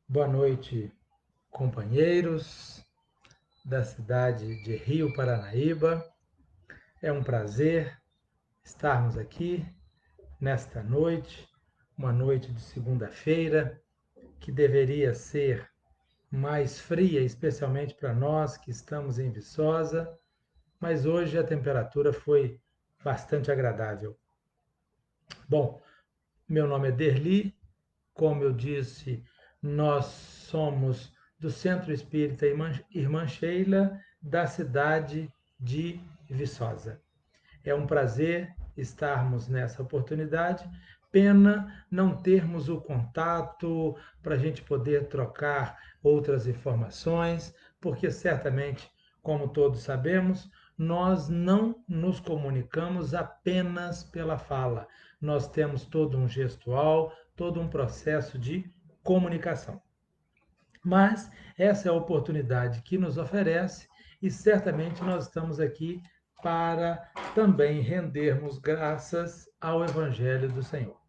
Boa noite, companheiros da cidade de Rio Paranaíba. É um prazer estarmos aqui nesta noite, uma noite de segunda-feira, que deveria ser mais fria, especialmente para nós que estamos em Viçosa, mas hoje a temperatura foi bastante agradável. Bom, meu nome é Derli. Como eu disse, nós somos do Centro Espírita Irmã Sheila, da cidade de Viçosa. É um prazer estarmos nessa oportunidade. Pena não termos o contato para a gente poder trocar outras informações, porque certamente, como todos sabemos, nós não nos comunicamos apenas pela fala. Nós temos todo um gestual, todo um processo de comunicação. Mas essa é a oportunidade que nos oferece e certamente nós estamos aqui para também rendermos graças ao Evangelho do Senhor.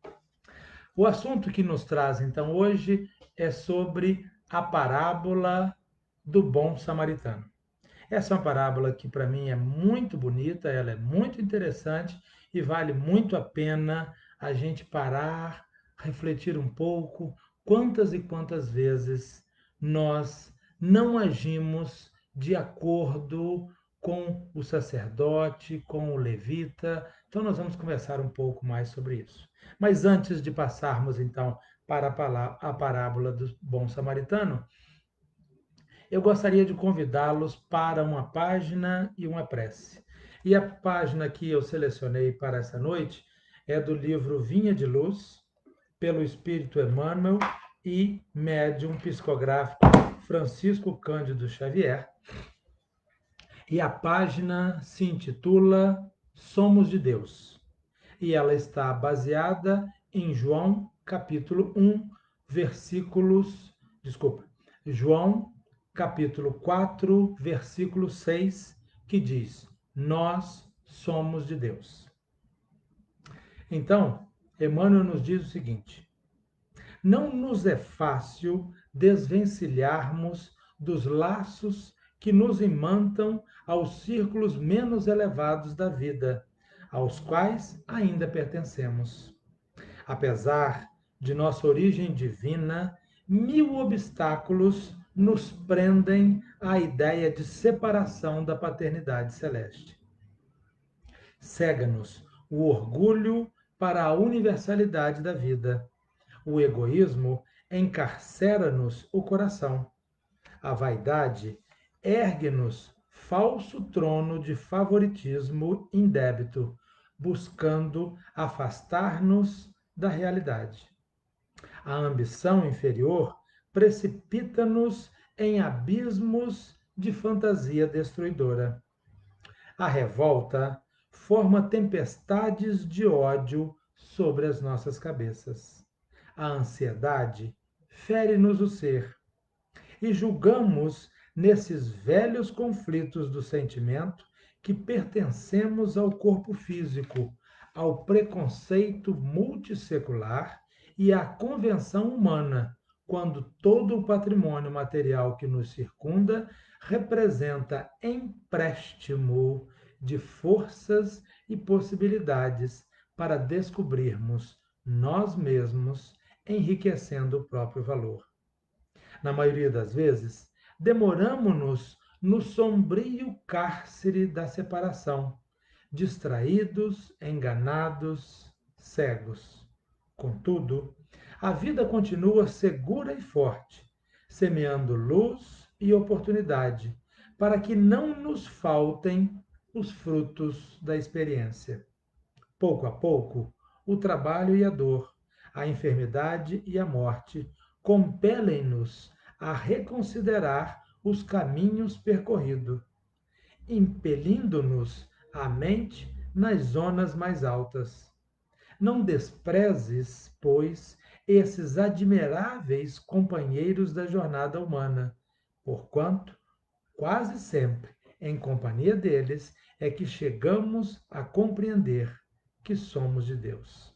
O assunto que nos traz então hoje é sobre a parábola do bom samaritano. Essa é uma parábola que para mim é muito bonita, ela é muito interessante e vale muito a pena a gente parar, refletir um pouco quantas e quantas vezes nós não agimos de acordo com o sacerdote, com o levita. Então nós vamos conversar um pouco mais sobre isso. Mas antes de passarmos então para a parábola do bom samaritano, eu gostaria de convidá-los para uma página e uma prece. E a página que eu selecionei para essa noite é do livro Vinha de Luz, pelo Espírito Emmanuel e médium psicográfico Francisco Cândido Xavier. E a página se intitula Somos de Deus. E ela está baseada em João, capítulo 1, versículos. Desculpa. João, capítulo 4, versículo 6, que diz: Nós somos de Deus. Então, Emmanuel nos diz o seguinte: não nos é fácil desvencilharmos dos laços que nos imantam aos círculos menos elevados da vida, aos quais ainda pertencemos. Apesar de nossa origem divina, mil obstáculos nos prendem à ideia de separação da paternidade celeste. Cega-nos o orgulho para a universalidade da vida. O egoísmo encarcera-nos o coração. A vaidade ergue-nos falso trono de favoritismo indébito, buscando afastar-nos da realidade. A ambição inferior precipita-nos em abismos de fantasia destruidora. A revolta forma tempestades de ódio sobre as nossas cabeças. A ansiedade fere-nos o ser e julgamos nesses velhos conflitos do sentimento que pertencemos ao corpo físico, ao preconceito multissecular e à convenção humana, quando todo o patrimônio material que nos circunda representa empréstimo de forças e possibilidades para descobrirmos nós mesmos, enriquecendo o próprio valor. Na maioria das vezes, demoramo-nos no sombrio cárcere da separação, distraídos, enganados, cegos. Contudo, a vida continua segura e forte, semeando luz e oportunidade, para que não nos faltem os frutos da experiência. Pouco a pouco, o trabalho e a dor, a enfermidade e a morte compelem-nos a reconsiderar os caminhos percorridos, impelindo-nos a mente nas zonas mais altas. Não desprezes, pois, esses admiráveis companheiros da jornada humana, porquanto, quase sempre, em companhia deles, é que chegamos a compreender que somos de Deus.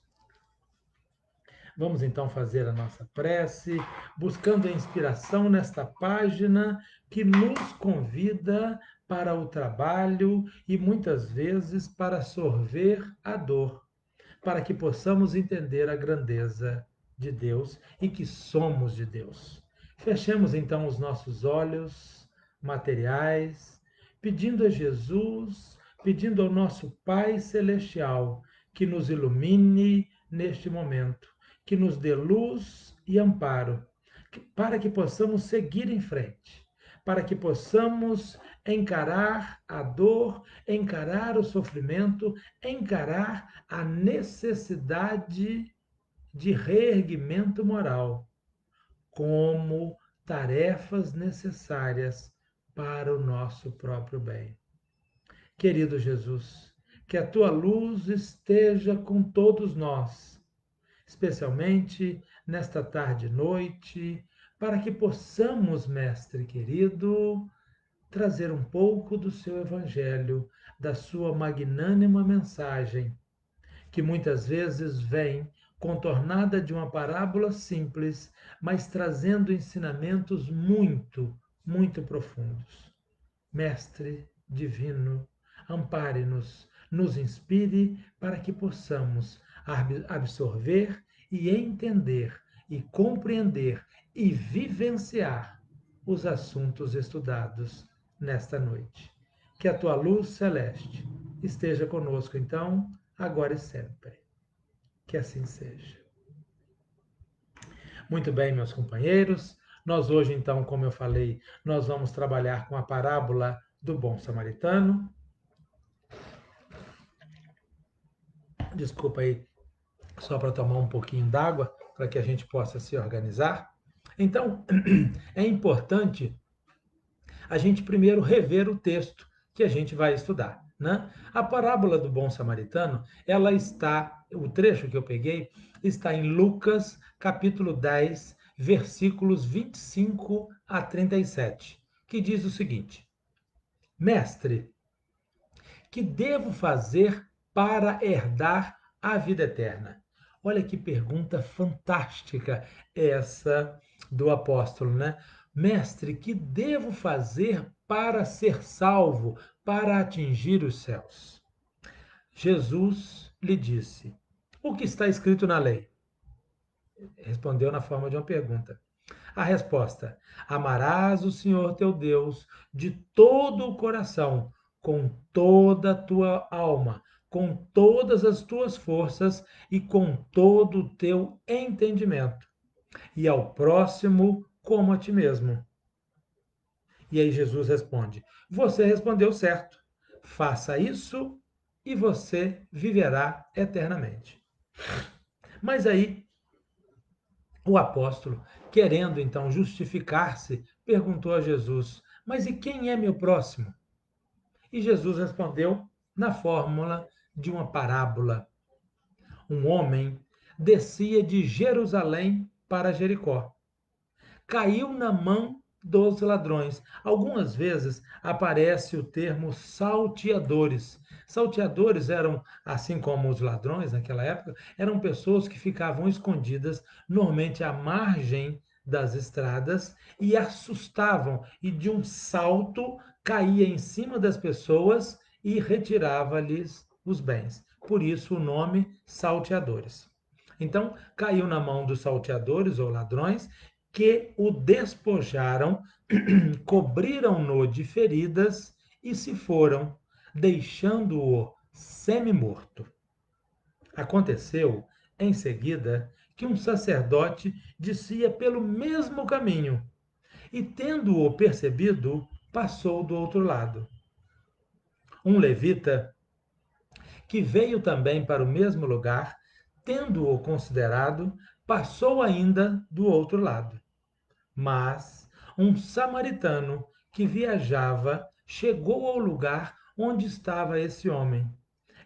Vamos então fazer a nossa prece, buscando a inspiração nesta página que nos convida para o trabalho e muitas vezes para sorver a dor, para que possamos entender a grandeza de Deus e que somos de Deus. Fechemos então os nossos olhos materiais, pedindo a Jesus, pedindo ao nosso Pai Celestial que nos ilumine neste momento, que nos dê luz e amparo, para que possamos seguir em frente, para que possamos encarar a dor, encarar o sofrimento, encarar a necessidade de reerguimento moral como tarefas necessárias para o nosso próprio bem. Querido Jesus, que a tua luz esteja com todos nós, especialmente nesta tarde e noite, para que possamos, Mestre querido, trazer um pouco do seu Evangelho, da sua magnânima mensagem, que muitas vezes vem contornada de uma parábola simples, mas trazendo ensinamentos muito profundos. Mestre divino, ampare-nos, nos inspire para que possamos absorver e entender e compreender e vivenciar os assuntos estudados nesta noite. Que a tua luz celeste esteja conosco, então, agora e sempre. Que assim seja. Muito bem, meus companheiros. Nós hoje, então, como eu falei, nós vamos trabalhar com a parábola do bom samaritano. Desculpa aí, só para tomar um pouquinho d'água, para que a gente possa se organizar. Então, é importante a gente primeiro rever o texto que a gente vai estudar, né? A parábola do bom samaritano, ela está, o trecho que eu peguei, está em Lucas, capítulo 10, versículos 25 a 37, que diz o seguinte: Mestre, que devo fazer para herdar a vida eterna? Olha que pergunta fantástica essa do apóstolo, né? Mestre, que devo fazer para ser salvo, para atingir os céus? Jesus lhe disse: O que está escrito na lei? Respondeu na forma de uma pergunta. A resposta: Amarás o Senhor teu Deus de todo o coração, com toda a tua alma, com todas as tuas forças e com todo o teu entendimento, e ao próximo como a ti mesmo. E aí Jesus responde: Você respondeu certo. Faça isso e você viverá eternamente. Mas aí o apóstolo, querendo então justificar-se, perguntou a Jesus: Mas e quem é meu próximo? E Jesus respondeu na fórmula de uma parábola. Um homem descia de Jerusalém para Jericó. Caiu na mão dos ladrões. Algumas vezes aparece o termo salteadores. Salteadores eram, assim como os ladrões naquela época, eram pessoas que ficavam escondidas, normalmente à margem das estradas, e assustavam, e de um salto caía em cima das pessoas e retirava-lhes os bens. Por isso o nome salteadores. Então, caiu na mão dos salteadores ou ladrões que o despojaram, cobriram-no de feridas e se foram, deixando-o semi-morto. Aconteceu, em seguida, que um sacerdote descia pelo mesmo caminho e, tendo-o percebido, passou do outro lado. Um levita, que veio também para o mesmo lugar, tendo-o considerado, passou ainda do outro lado. Mas um samaritano que viajava chegou ao lugar onde estava esse homem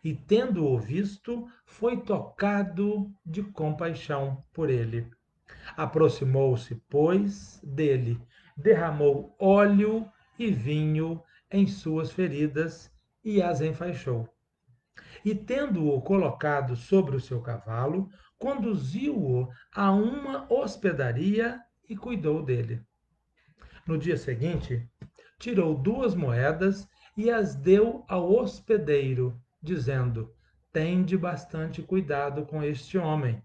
e, tendo-o visto, foi tocado de compaixão por ele. Aproximou-se, pois, dele, derramou óleo e vinho em suas feridas e as enfaixou. E, tendo-o colocado sobre o seu cavalo, conduziu-o a uma hospedaria e cuidou dele. No dia seguinte, tirou 2 moedas e as deu ao hospedeiro, dizendo: Tende bastante cuidado com este homem,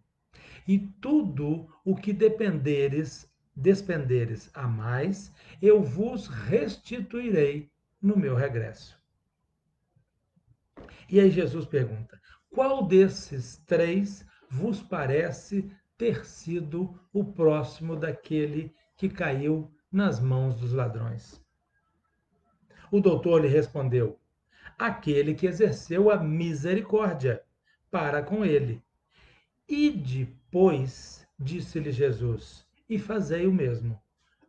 e tudo o que despenderes a mais, eu vos restituirei no meu regresso. E aí Jesus pergunta: qual desses 3 vos parece ter sido o próximo daquele que caiu nas mãos dos ladrões? O doutor lhe respondeu: aquele que exerceu a misericórdia para com ele. Ide, pois, disse-lhe Jesus, e fazei o mesmo.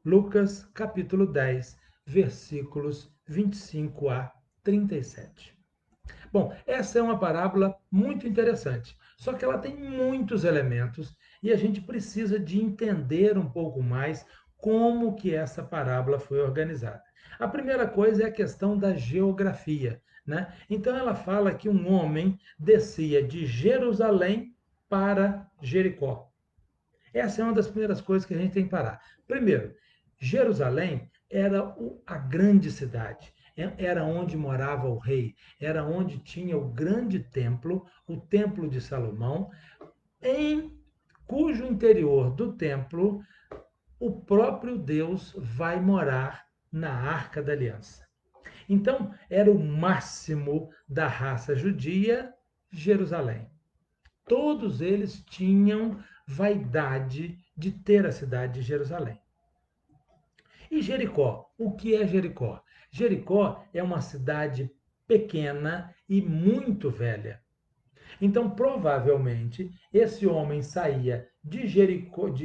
Lucas, capítulo 10, versículos 25 a 37. Bom, essa é uma parábola muito interessante, só que ela tem muitos elementos e a gente precisa de entender um pouco mais como que essa parábola foi organizada. A primeira coisa é a questão da geografia, né? Então ela fala que um homem descia de Jerusalém para Jericó. Essa é uma das primeiras coisas que a gente tem que parar. Primeiro, Jerusalém era a grande cidade, era onde morava o rei, era onde tinha o grande templo, o Templo de Salomão, em cujo interior do templo o próprio Deus vai morar na Arca da Aliança. Então, era o máximo da raça judia, Jerusalém. Todos eles tinham vaidade de ter a cidade de Jerusalém. E Jericó? O que é Jericó? Jericó é uma cidade pequena e muito velha. Então, provavelmente, esse homem saía de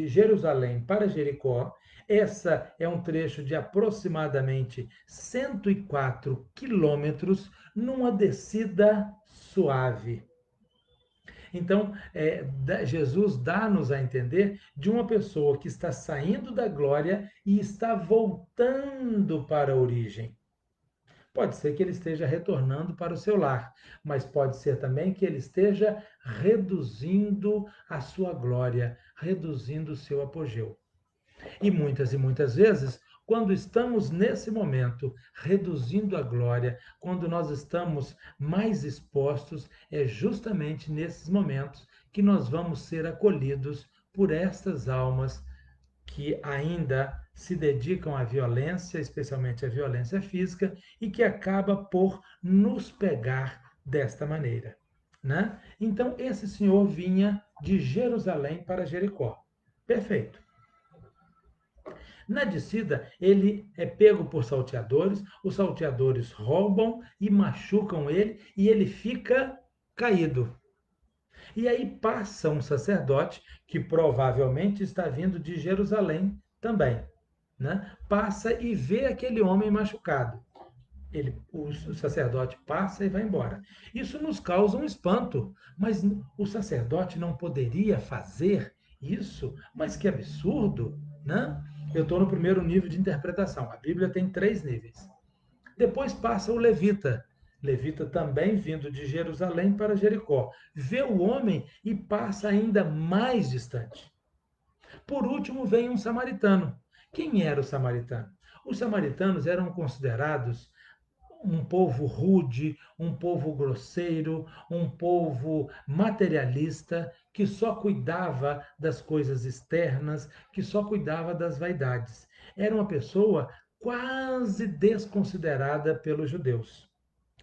Jerusalém para Jericó. Essa é um trecho de aproximadamente 104 quilômetros numa descida suave. Então, Jesus dá-nos a entender de uma pessoa que está saindo da glória e está voltando para a origem. Pode ser que ele esteja retornando para o seu lar, mas pode ser também que ele esteja reduzindo a sua glória, reduzindo o seu apogeu. E muitas vezes, quando estamos nesse momento reduzindo a glória, quando nós estamos mais expostos, é justamente nesses momentos que nós vamos ser acolhidos por estas almas que ainda se dedicam à violência, especialmente à violência física, e que acaba por nos pegar desta maneira. Né? Então, esse senhor vinha de Jerusalém para Jericó. Perfeito. Na descida, ele é pego por salteadores, os salteadores roubam e machucam ele e ele fica caído. E aí passa um sacerdote, que provavelmente está vindo de Jerusalém também, né? Passa e vê aquele homem machucado. O sacerdote passa e vai embora. Isso nos causa um espanto, mas o sacerdote não poderia fazer isso? Mas que absurdo, né? Eu estou no primeiro nível de interpretação. A Bíblia tem 3 níveis. Depois passa o levita. Levita também vindo de Jerusalém para Jericó. Vê o homem e passa ainda mais distante. Por último, vem um samaritano. Quem era o samaritano? Os samaritanos eram considerados um povo rude, um povo grosseiro, um povo materialista, que só cuidava das coisas externas, que só cuidava das vaidades. Era uma pessoa quase desconsiderada pelos judeus.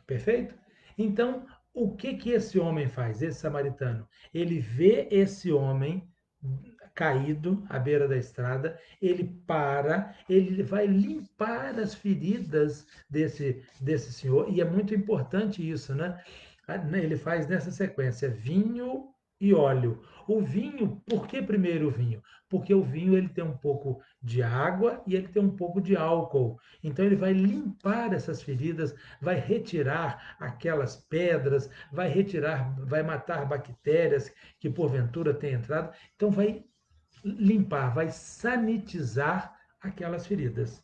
Perfeito? Então, o que que esse homem faz, esse samaritano? Ele vê esse homem caído à beira da estrada, ele para, ele vai limpar as feridas desse senhor, e é muito importante isso, né? Ele faz nessa sequência vinho e óleo. O vinho, por que primeiro o vinho? Porque o vinho ele tem um pouco de água e ele tem um pouco de álcool. Então ele vai limpar essas feridas, vai retirar aquelas pedras, vai retirar, vai matar bactérias que porventura tenham entrado. Então vai limpar, vai sanitizar aquelas feridas.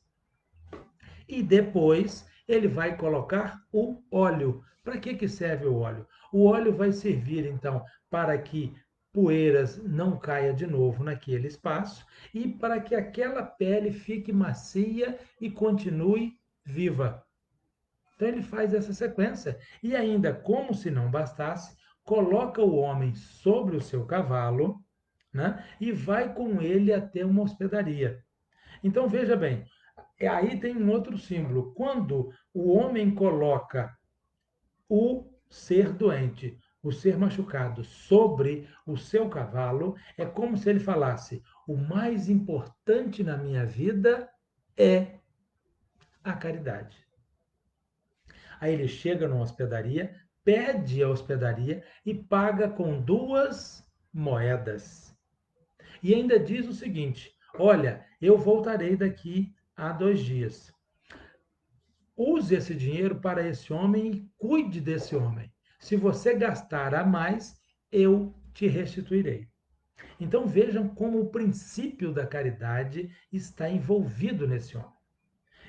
E depois ele vai colocar o óleo Para que serve o óleo? O óleo vai servir, então, para que poeiras não caia de novo naquele espaço e para que aquela pele fique macia e continue viva. Então ele faz essa sequência e ainda, como se não bastasse, coloca o homem sobre o seu cavalo, né, e vai com ele até uma hospedaria. Então veja bem, aí tem um outro símbolo. Quando o homem coloca o ser doente, o ser machucado sobre o seu cavalo, é como se ele falasse: o mais importante na minha vida é a caridade. Aí ele chega numa hospedaria, pede a hospedaria e paga com 2 moedas. E ainda diz o seguinte: olha, eu voltarei daqui a 2 dias. Use esse dinheiro para esse homem e cuide desse homem. Se você gastar a mais, eu te restituirei. Então vejam como o princípio da caridade está envolvido nesse homem.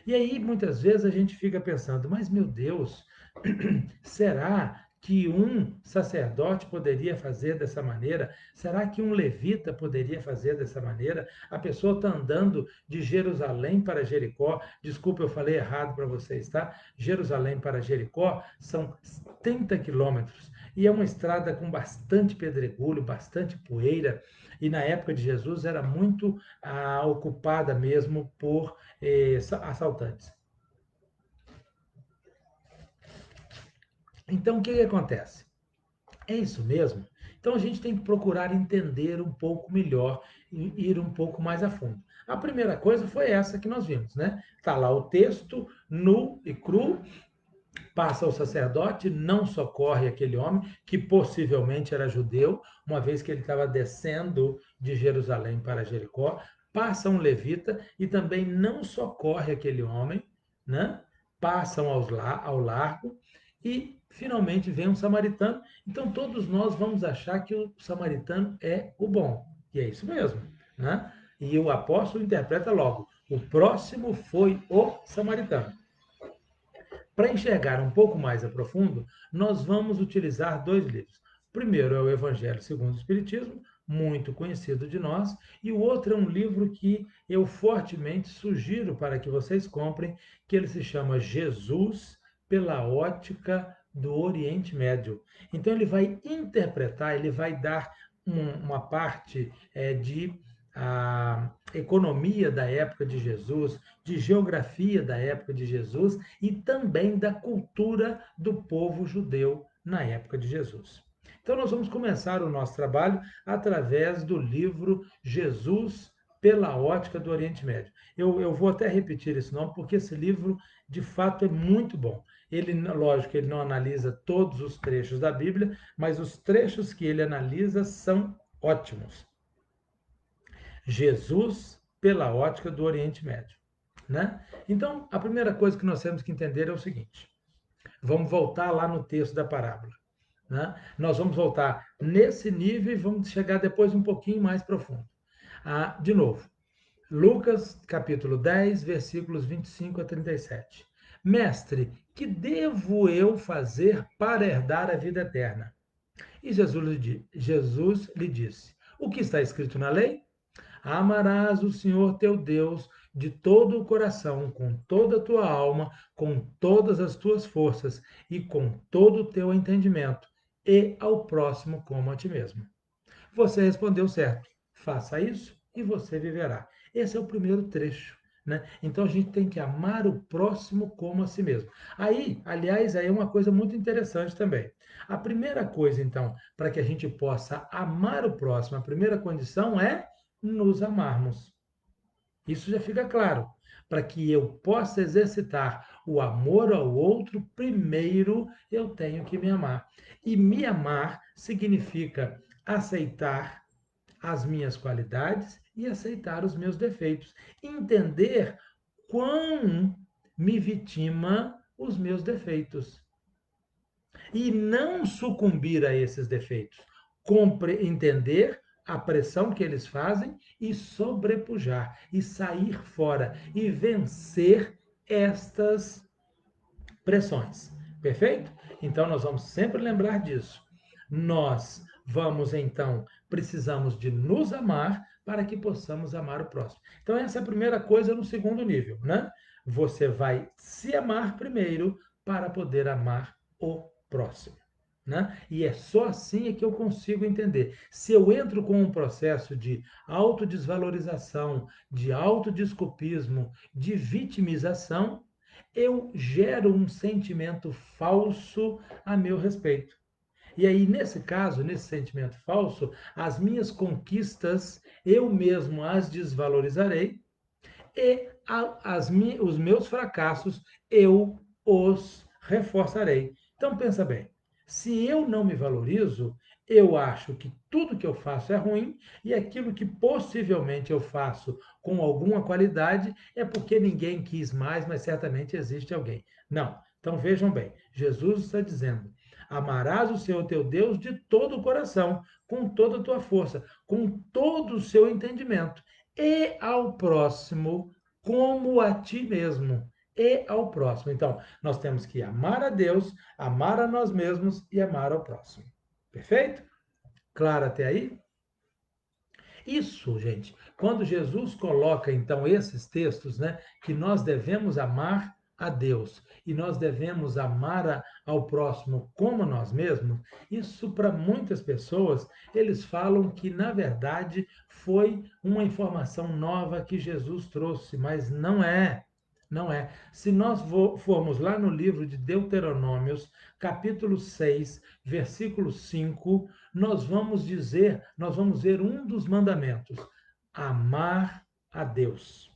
E aí, muitas vezes, a gente fica pensando, mas meu Deus, será que um sacerdote poderia fazer dessa maneira? Será que um levita poderia fazer dessa maneira? A pessoa está andando de Jerusalém para Jericó. Desculpa, eu falei errado para vocês, tá? Jerusalém para Jericó são 30 quilômetros. E é uma estrada com bastante pedregulho, bastante poeira. E na época de Jesus era muito ocupada mesmo por assaltantes. Então, o que acontece? É isso mesmo? Então, a gente tem que procurar entender um pouco melhor e ir um pouco mais a fundo. A primeira coisa foi essa que nós vimos, né? Está lá o texto, nu e cru, passa o sacerdote, não socorre aquele homem, que possivelmente era judeu, uma vez que ele estava descendo de Jerusalém para Jericó, passa um levita e também não socorre aquele homem, né? Passam ao largo e finalmente vem um samaritano. Então todos nós vamos achar que o samaritano é o bom, e é isso mesmo, né? E o apóstolo interpreta logo: o próximo foi o samaritano. Para enxergar um pouco mais a profundo, nós vamos utilizar 2 livros. O primeiro é o Evangelho segundo o Espiritismo, muito conhecido de nós, e o outro é um livro que eu fortemente sugiro para que vocês comprem, que ele se chama Jesus pela Ótica do Oriente Médio. Então ele vai interpretar, ele vai dar uma parte de a economia da época de Jesus, de geografia da época de Jesus e também da cultura do povo judeu na época de Jesus. Então, nós vamos começar o nosso trabalho através do livro Jesus pela Ótica do Oriente Médio. Eu vou até repetir esse nome, porque esse livro, de fato, é muito bom. Ele, lógico, ele não analisa todos os trechos da Bíblia, mas os trechos que ele analisa são ótimos. Jesus pela ótica do Oriente Médio, né? Então, a primeira coisa que nós temos que entender é o seguinte: vamos voltar lá no texto da parábola, né? Nós vamos voltar nesse nível e vamos chegar depois um pouquinho mais profundo. De novo, Lucas capítulo 10, versículos 25 a 37. Mestre, que devo eu fazer para herdar a vida eterna? E Jesus lhe disse: o que está escrito na lei? Amarás o Senhor teu Deus de todo o coração, com toda a tua alma, com todas as tuas forças e com todo o teu entendimento, e ao próximo como a ti mesmo. Você respondeu certo. Faça isso e você viverá. Esse é o primeiro trecho. Né? Então a gente tem que amar o próximo como a si mesmo. Aí, aliás, aí é uma coisa muito interessante também. A primeira coisa, então, para que a gente possa amar o próximo, a primeira condição é nos amarmos. Isso já fica claro. Para que eu possa exercitar o amor ao outro, primeiro eu tenho que me amar. E me amar significa aceitar as minhas qualidades e aceitar os meus defeitos. Entender quão me vitima os meus defeitos. E não sucumbir a esses defeitos. Entender a pressão que eles fazem e sobrepujar, e sair fora, e vencer estas pressões. Perfeito? Então, nós vamos sempre lembrar disso. Nós vamos, então, precisamos de nos amar para que possamos amar o próximo. Então, essa é a primeira coisa no segundo nível, né? Você vai se amar primeiro para poder amar o próximo. Né? E é só assim que eu consigo entender. Se eu entro com um processo de autodesvalorização, de autodesculpismo, de vitimização, eu gero um sentimento falso a meu respeito. E aí, nesse caso, nesse sentimento falso, as minhas conquistas eu mesmo as desvalorizarei e os meus fracassos eu os reforçarei. Então pensa bem, se eu não me valorizo, eu acho que tudo que eu faço é ruim e aquilo que possivelmente eu faço com alguma qualidade é porque ninguém quis mais, mas certamente existe alguém. Não. Então vejam bem, Jesus está dizendo: amarás o Senhor teu Deus de todo o coração, com toda a tua força, com todo o seu entendimento, e ao próximo como a ti mesmo e ao próximo. Então, nós temos que amar a Deus, amar a nós mesmos e amar ao próximo. Perfeito? Claro até aí? Isso, gente, quando Jesus coloca então esses textos, né, que nós devemos amar a Deus e nós devemos amar ao próximo como nós mesmos, isso para muitas pessoas, eles falam que na verdade foi uma informação nova que Jesus trouxe, mas não é. Não é. Se nós formos lá no livro de Deuteronômios, capítulo 6, versículo 5, nós vamos ver um dos mandamentos: amar a Deus.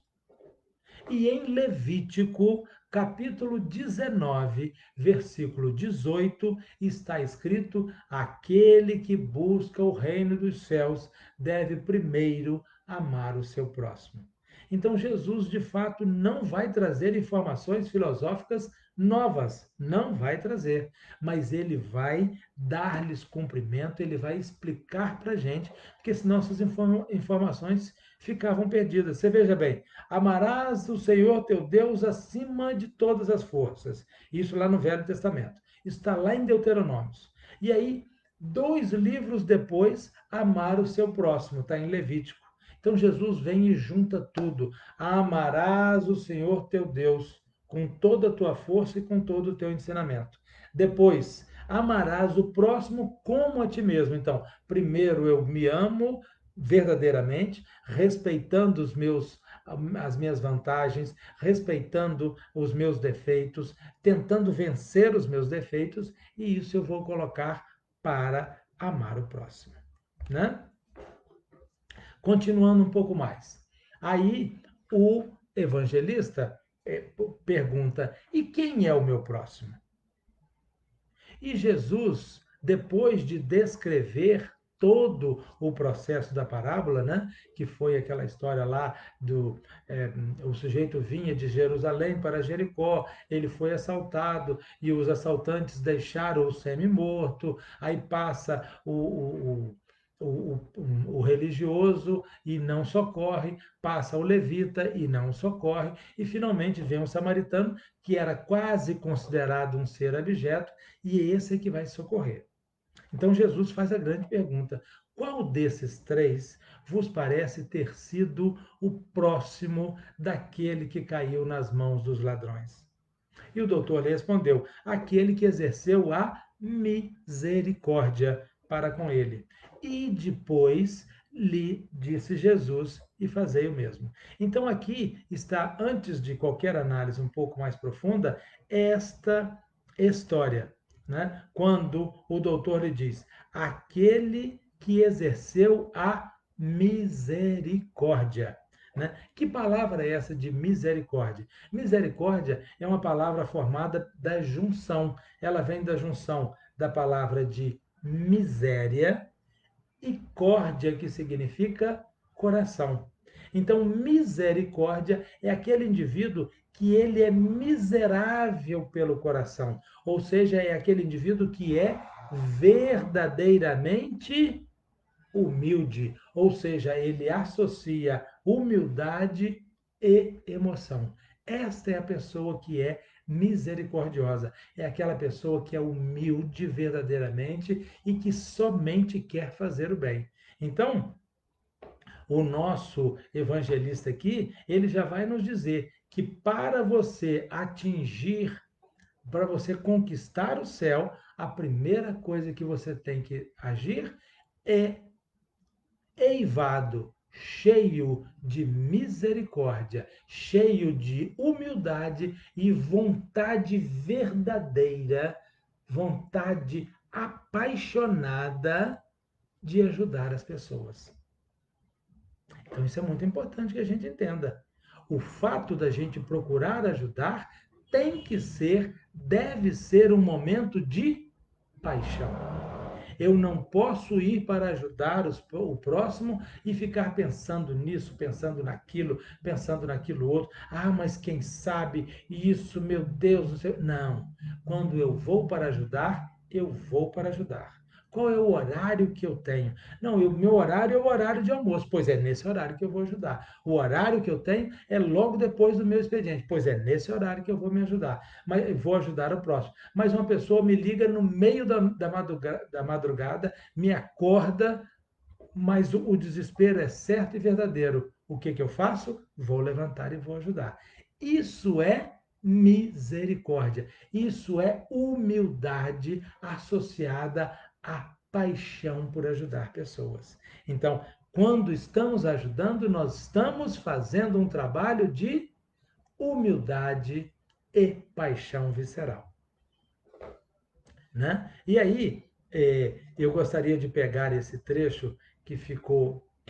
E em Levítico, capítulo 19, versículo 18, está escrito: aquele que busca o reino dos céus deve primeiro amar o seu próximo. Então, Jesus, de fato, não vai trazer informações filosóficas novas, não vai trazer, mas ele vai dar-lhes cumprimento, ele vai explicar para a gente, porque senão essas informações ficavam perdidas. Você veja bem, amarás o Senhor teu Deus acima de todas as forças. Isso lá no Velho Testamento. Isso está lá em Deuteronômios. E aí, 2 livros depois, amar o seu próximo, está em Levítico. Então Jesus vem e junta tudo. Amarás o Senhor teu Deus com toda a tua força e com todo o teu ensinamento. Depois, amarás o próximo como a ti mesmo. Então, primeiro eu me amo verdadeiramente, respeitando as minhas vantagens, respeitando os meus defeitos, tentando vencer os meus defeitos, e isso eu vou colocar para amar o próximo, né? Continuando um pouco mais. Aí o evangelista pergunta: e quem é o meu próximo? E Jesus, depois de descrever todo o processo da parábola, né? Que foi aquela história lá do o sujeito vinha de Jerusalém para Jericó, ele foi assaltado e os assaltantes deixaram o semi-morto, aí passa o religioso e não socorre, passa o levita e não socorre, e finalmente vem o samaritano, que era quase considerado um ser abjeto, e esse é que vai socorrer. Então Jesus faz a grande pergunta: qual desses três vos parece ter sido o próximo daquele que caiu nas mãos dos ladrões? E o doutor lhe respondeu: aquele que exerceu a misericórdia para com ele. E depois lhe disse Jesus: e fazei o mesmo. Então aqui está, antes de qualquer análise um pouco mais profunda, esta história, né? Quando o doutor lhe diz: aquele que exerceu a misericórdia. Né? Que palavra é essa de misericórdia? Misericórdia é uma palavra formada da junção. Ela vem da junção da palavra de miséria e córdia, que significa coração. Então, misericórdia é aquele indivíduo que ele é miserável pelo coração, ou seja, é aquele indivíduo que é verdadeiramente humilde, ou seja, ele associa humildade e emoção. Esta é a pessoa que é misericordiosa. É aquela pessoa que é humilde verdadeiramente e que somente quer fazer o bem. Então, o nosso evangelista aqui, ele já vai nos dizer que para você atingir, para você conquistar o céu, a primeira coisa que você tem que agir é eivado, cheio de misericórdia, cheio de humildade e vontade verdadeira, vontade apaixonada de ajudar as pessoas. Então, isso é muito importante que a gente entenda. O fato da gente procurar ajudar tem que ser, deve ser um momento de paixão. Eu não posso ir para ajudar o próximo e ficar pensando nisso, pensando naquilo outro. Ah, mas quem sabe isso, meu Deus do céu. Não. Quando eu vou para ajudar, eu vou para ajudar. Qual é o horário que eu tenho? Não, o meu horário é o horário de almoço. Pois é nesse horário que eu vou ajudar. O horário que eu tenho é logo depois do meu expediente. Pois é nesse horário que eu vou me ajudar. Mas vou ajudar o próximo. Mas uma pessoa me liga no meio da madrugada, me acorda, mas o desespero é certo e verdadeiro. O que, que eu faço? Vou levantar e vou ajudar. Isso é misericórdia. Isso é humildade associada à paixão por ajudar pessoas. Então, quando estamos ajudando, nós estamos fazendo um trabalho de humildade e paixão visceral. Né? E aí, eu gostaria de pegar esse trecho que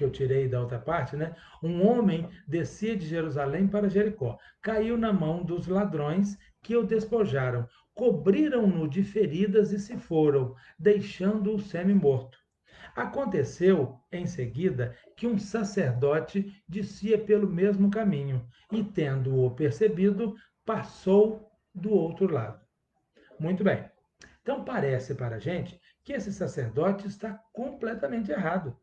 eu tirei da outra parte, né? Um homem descia de Jerusalém para Jericó, caiu na mão dos ladrões que o despojaram, cobriram-no de feridas e se foram, deixando-o semi-morto. Aconteceu, em seguida, que um sacerdote descia pelo mesmo caminho e, tendo-o percebido, passou do outro lado. Muito bem. Então parece para a gente que esse sacerdote está completamente errado.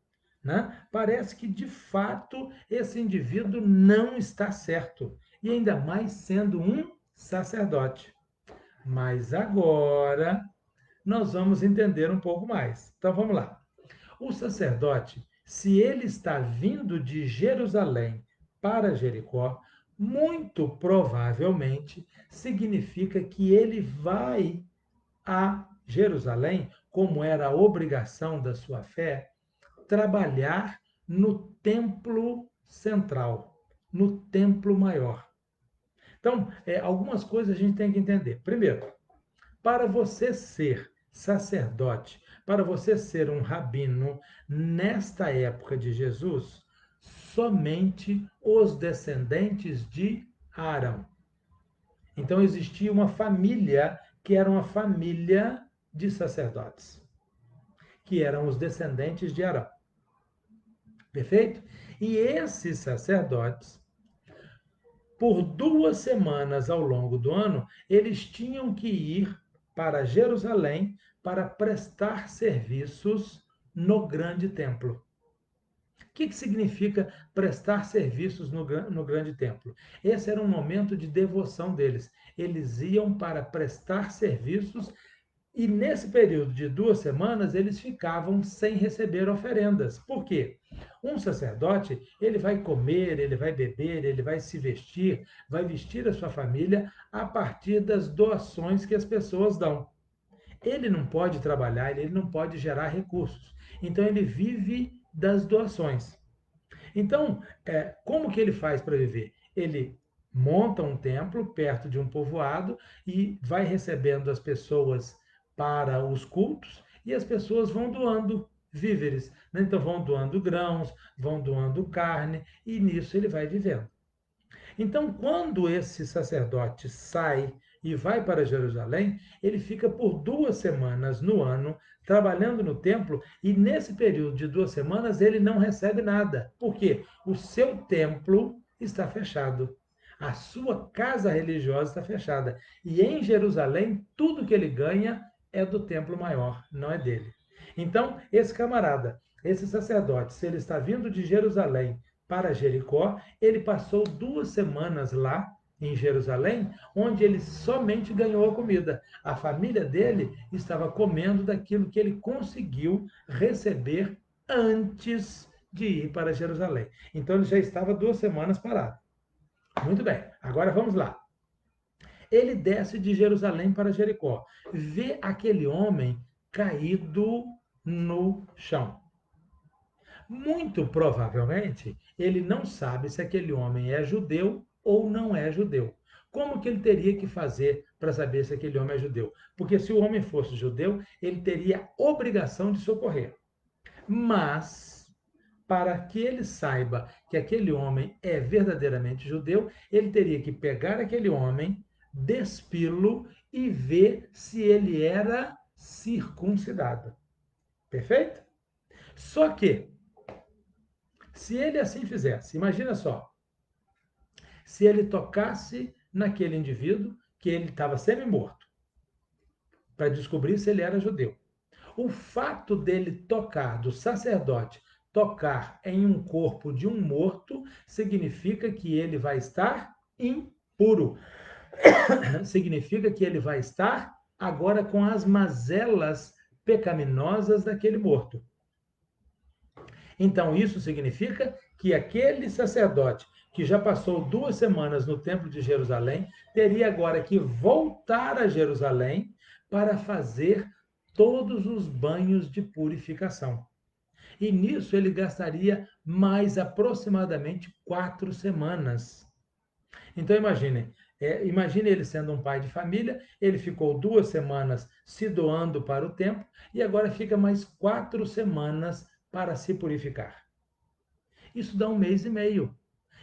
Né? Parece que de fato esse indivíduo não está certo, e ainda mais sendo um sacerdote. Mas agora nós vamos entender um pouco mais. Então vamos lá. O sacerdote, se ele está vindo de Jerusalém para Jericó, muito provavelmente significa que ele vai a Jerusalém, como era a obrigação da sua fé, trabalhar no templo central, no templo maior. Então, algumas coisas a gente tem que entender. Primeiro, para você ser sacerdote, para você ser um rabino, nesta época de Jesus, somente os descendentes de Arão. Então existia uma família que era uma família de sacerdotes, que eram os descendentes de Arão. Perfeito? E esses sacerdotes, por 2 semanas ao longo do ano, eles tinham que ir para Jerusalém para prestar serviços no grande templo. O que significa prestar serviços no grande templo? Esse era um momento de devoção deles. Eles iam para prestar serviços e nesse período de 2 semanas eles ficavam sem receber oferendas. Por quê? Um sacerdote, ele vai comer, ele vai beber, ele vai se vestir, vai vestir a sua família a partir das doações que as pessoas dão. Ele não pode trabalhar, ele não pode gerar recursos. Então ele vive das doações. Então, como que ele faz para viver? Ele monta um templo perto de um povoado e vai recebendo as pessoas para os cultos e as pessoas vão doando víveres. Né? Então, vão doando grãos, vão doando carne e nisso ele vai vivendo. Então, quando esse sacerdote sai e vai para Jerusalém, ele fica por 2 semanas no ano trabalhando no templo e nesse período de 2 semanas ele não recebe nada. Por quê? O seu templo está fechado. A sua casa religiosa está fechada. E em Jerusalém, tudo que ele ganha é do templo maior, não é dele. Então, esse camarada, esse sacerdote, se ele está vindo de Jerusalém para Jericó, ele passou 2 semanas lá em Jerusalém, onde ele somente ganhou a comida. A família dele estava comendo daquilo que ele conseguiu receber antes de ir para Jerusalém. Então ele já estava 2 semanas parado. Muito bem, agora vamos lá. Ele desce de Jerusalém para Jericó, vê aquele homem caído no chão. Muito provavelmente, ele não sabe se aquele homem é judeu ou não é judeu. Como que ele teria que fazer para saber se aquele homem é judeu? Porque se o homem fosse judeu, ele teria obrigação de socorrer. Mas, para que ele saiba que aquele homem é verdadeiramente judeu, ele teria que pegar aquele homem, despí-lo e ver se ele era circuncidado. Perfeito? Só que, se ele assim fizesse, imagina só, se ele tocasse naquele indivíduo que ele estava semi-morto, para descobrir se ele era judeu. O fato dele tocar, do sacerdote tocar em um corpo de um morto, significa que ele vai estar impuro. Significa que ele vai estar agora com as mazelas pecaminosas daquele morto. Então, isso significa que aquele sacerdote que já passou 2 semanas no Templo de Jerusalém teria agora que voltar a Jerusalém para fazer todos os banhos de purificação. E nisso ele gastaria mais aproximadamente 4 semanas. Então imagine ele sendo um pai de família, ele ficou 2 semanas se doando para o templo e agora fica mais 4 semanas para se purificar. Isso dá 1 mês e meio.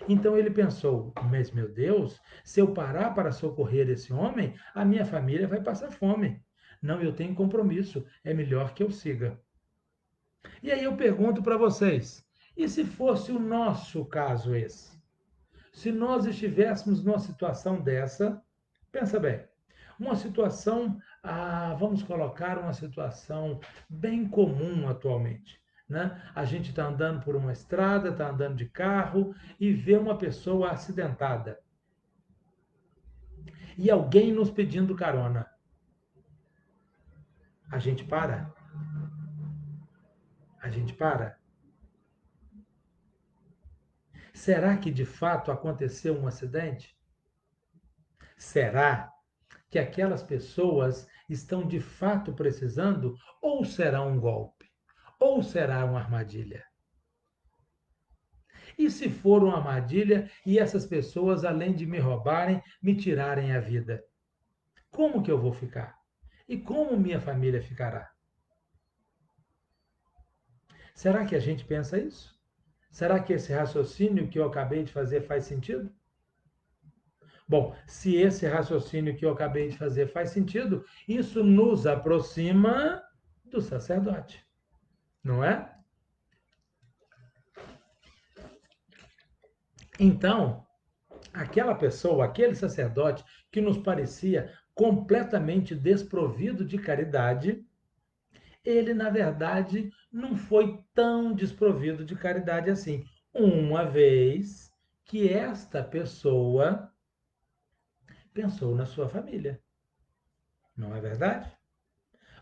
Então ele pensou, mas meu Deus, se eu parar para socorrer esse homem, a minha família vai passar fome. Não, eu tenho compromisso, é melhor que eu siga. E aí eu pergunto para vocês, e se fosse o nosso caso esse? Se nós estivéssemos numa situação dessa, pensa bem, uma situação, vamos colocar uma situação bem comum atualmente. Né? A gente está andando por uma estrada, está andando de carro e vê uma pessoa acidentada. E alguém nos pedindo carona. A gente para? A gente para? Será que de fato aconteceu um acidente? Será que aquelas pessoas estão de fato precisando? Ou será um golpe? Ou será uma armadilha? E se for uma armadilha e essas pessoas, além de me roubarem, me tirarem a vida? Como que eu vou ficar? E como minha família ficará? Será que a gente pensa isso? Será que esse raciocínio que eu acabei de fazer faz sentido? Bom, se esse raciocínio que eu acabei de fazer faz sentido, isso nos aproxima do sacerdote, não é? Então, aquela pessoa, aquele sacerdote que nos parecia completamente desprovido de caridade, ele, na verdade, não foi tão desprovido de caridade assim, uma vez que esta pessoa pensou na sua família. Não é verdade?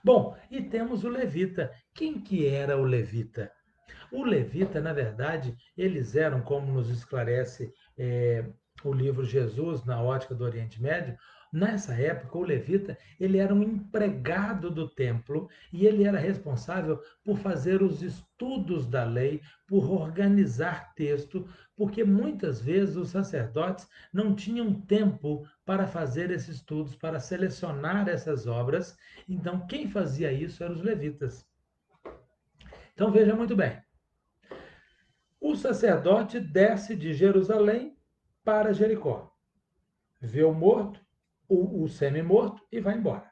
Bom, e temos o levita. Quem que era o levita? O levita, na verdade, eles eram, como nos esclarece o livro Jesus na ótica do Oriente Médio, nessa época o levita ele era um empregado do templo e ele era responsável por fazer os estudos da lei, por organizar texto, porque muitas vezes os sacerdotes não tinham tempo para fazer esses estudos, para selecionar essas obras. Então quem fazia isso eram os levitas. Então veja muito bem. O sacerdote desce de Jerusalém para Jericó, vê o morto, o semi-morto e vai embora.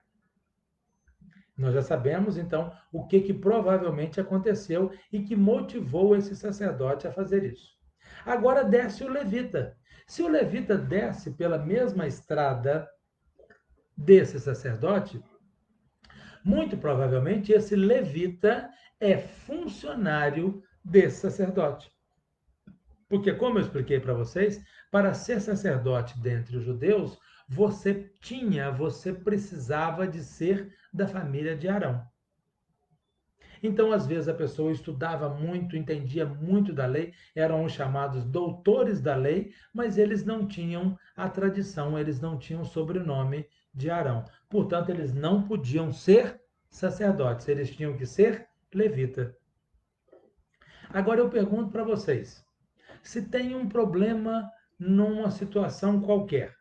Nós já sabemos, então, o que provavelmente aconteceu e que motivou esse sacerdote a fazer isso. Agora desce o levita. Se o levita desce pela mesma estrada desse sacerdote, muito provavelmente esse levita é funcionário desse sacerdote. Porque, como eu expliquei para vocês, para ser sacerdote dentre os judeus, você precisava de ser da família de Arão. Então, às vezes, a pessoa estudava muito, entendia muito da lei, eram os chamados doutores da lei, mas eles não tinham a tradição, eles não tinham o sobrenome de Arão. Portanto, eles não podiam ser sacerdotes, eles tinham que ser levita. Agora eu pergunto para vocês: se tem um problema numa situação qualquer,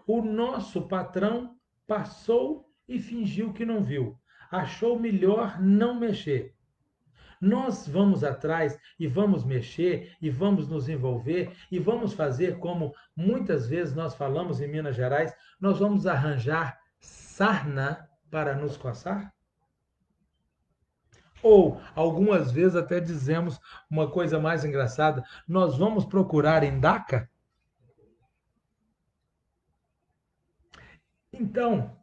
o nosso patrão passou e fingiu que não viu, achou melhor não mexer. Nós vamos atrás e vamos mexer e vamos nos envolver e vamos fazer como muitas vezes nós falamos em Minas Gerais, nós vamos arranjar sarna para nos coçar? Ou algumas vezes até dizemos uma coisa mais engraçada, nós vamos procurar em DACA? Então,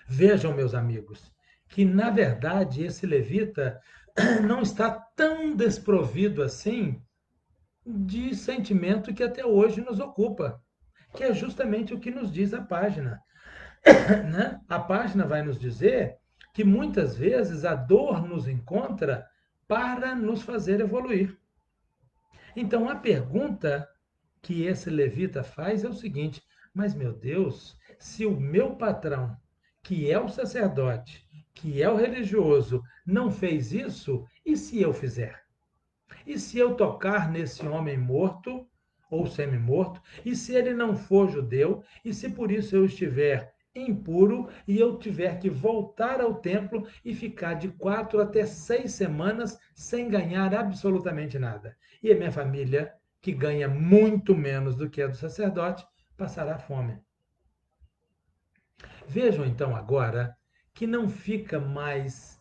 vejam, meus amigos, que na verdade esse levita não está tão desprovido assim de sentimento que até hoje nos ocupa, que é justamente o que nos diz a página. Né? A página vai nos dizer que muitas vezes a dor nos encontra para nos fazer evoluir. Então a pergunta que esse levita faz é o seguinte: mas meu Deus, se o meu patrão, que é o sacerdote, que é o religioso, não fez isso, e se eu fizer? E se eu tocar nesse homem morto ou semi-morto, e se ele não for judeu, e se por isso eu estiver impuro e eu tiver que voltar ao templo e ficar de 4 até 6 semanas sem ganhar absolutamente nada? E a minha família, que ganha muito menos do que a do sacerdote, passará fome. Vejam então agora que não fica mais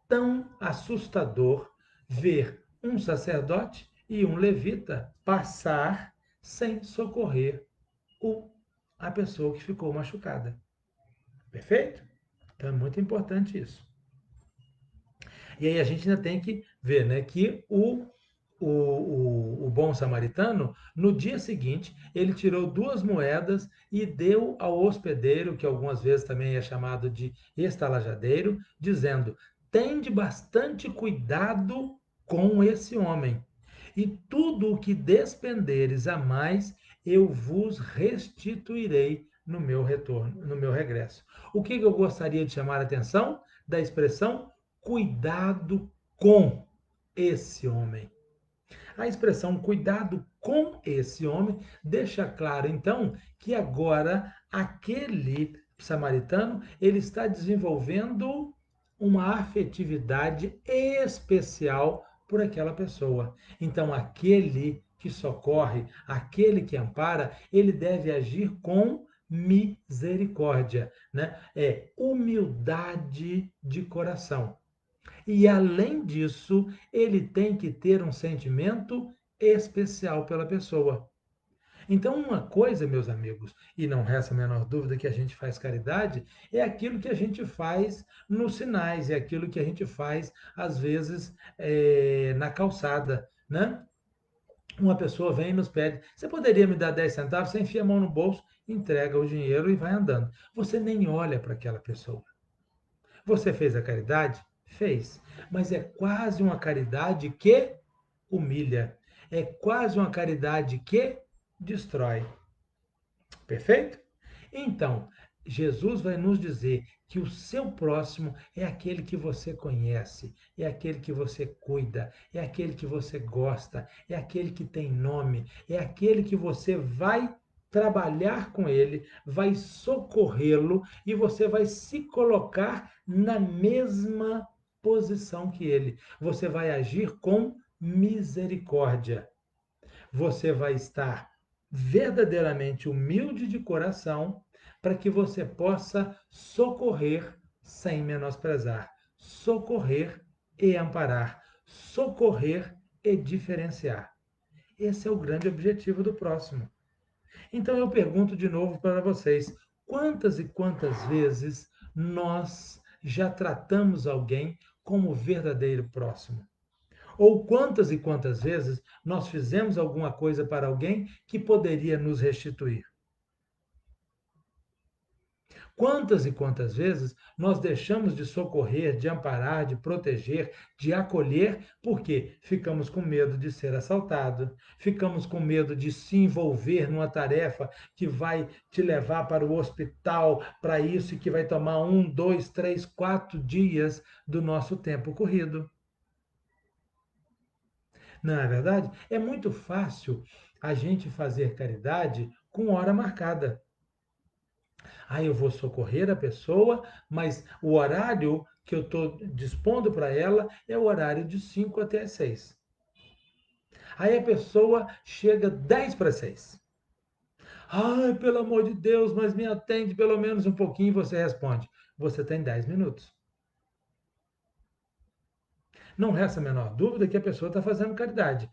tão assustador ver um sacerdote e um levita passar sem socorrer a pessoa que ficou machucada. Perfeito? Então é muito importante isso. E aí a gente ainda tem que ver, né, que o bom samaritano, no dia seguinte, ele tirou 2 moedas e deu ao hospedeiro, que algumas vezes também é chamado de estalajadeiro, dizendo: tende bastante cuidado com esse homem, e tudo o que despenderes a mais, eu vos restituirei no meu retorno, no meu regresso. O que eu gostaria de chamar a atenção da expressão cuidado com esse homem? A expressão cuidado com esse homem deixa claro, então, que agora aquele samaritano ele está desenvolvendo uma afetividade especial por aquela pessoa. Então, aquele que socorre, aquele que ampara, ele deve agir com misericórdia, né? É humildade de coração. E além disso, ele tem que ter um sentimento especial pela pessoa. Então, uma coisa, meus amigos, e não resta a menor dúvida que a gente faz caridade, é aquilo que a gente faz nos sinais, é aquilo que a gente faz, às vezes, na calçada, né? Uma pessoa vem e nos pede: você poderia me dar 10 centavos? Você enfia a mão no bolso, entrega o dinheiro e vai andando. Você nem olha para aquela pessoa. Você fez a caridade? Fez. Mas é quase uma caridade que humilha. É quase uma caridade que destrói. Perfeito? Então, Jesus vai nos dizer que o seu próximo é aquele que você conhece, é aquele que você cuida, é aquele que você gosta, é aquele que tem nome, é aquele que você vai trabalhar com ele, vai socorrê-lo e você vai se colocar na mesma posição que ele. Você vai agir com misericórdia. Você vai estar verdadeiramente humilde de coração para que você possa socorrer sem menosprezar, socorrer e amparar, socorrer e diferenciar. Esse é o grande objetivo do próximo. Então eu pergunto de novo para vocês: quantas e quantas vezes nós já tratamos alguém como verdadeiro próximo? Ou quantas e quantas vezes nós fizemos alguma coisa para alguém que poderia nos restituir? Quantas e quantas vezes nós deixamos de socorrer, de amparar, de proteger, de acolher, porque ficamos com medo de ser assaltado, ficamos com medo de se envolver numa tarefa que vai te levar para o hospital, para isso, e que vai tomar 1, 2, 3, 4 dias do nosso tempo corrido. Não é verdade? É muito fácil a gente fazer caridade com hora marcada. Ah, eu vou socorrer a pessoa, mas o horário que eu estou dispondo para ela é o horário de 5 até as 6. Aí a pessoa chega 10 para 6. Ai, pelo amor de Deus, mas me atende pelo menos um pouquinho. E você responde: você tem 10 minutos. Não resta a menor dúvida que a pessoa está fazendo caridade.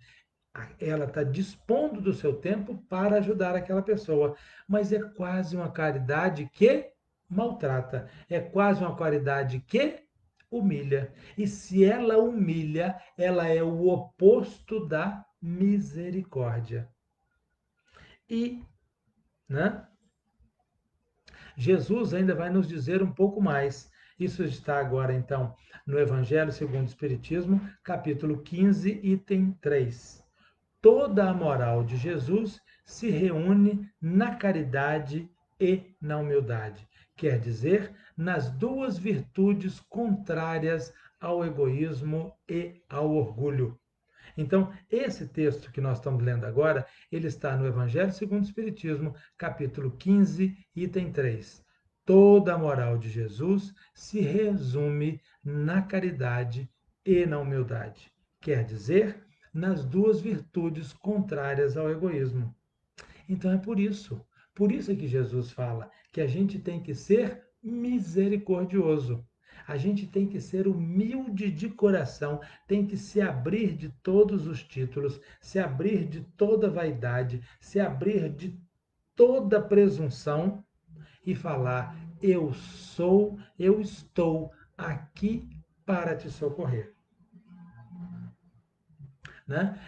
Ela está dispondo do seu tempo para ajudar aquela pessoa, mas é quase uma caridade que maltrata, é quase uma caridade que humilha. E se ela humilha, ela é o oposto da misericórdia. E, né, Jesus ainda vai nos dizer um pouco mais. Isso está agora, então, no Evangelho segundo o Espiritismo, capítulo 15, item 3. Toda a moral de Jesus se reúne na caridade e na humildade. Quer dizer, nas duas virtudes contrárias ao egoísmo e ao orgulho. Então, esse texto que nós estamos lendo agora, ele está no Evangelho segundo o Espiritismo, capítulo 15, item 3. Toda a moral de Jesus se resume na caridade e na humildade. Quer dizer, nas duas virtudes contrárias ao egoísmo. Então é por isso é que Jesus fala que a gente tem que ser misericordioso. A gente tem que ser humilde de coração, tem que se abrir de todos os títulos, se abrir de toda vaidade, se abrir de toda presunção e falar: eu estou aqui para te socorrer. Né?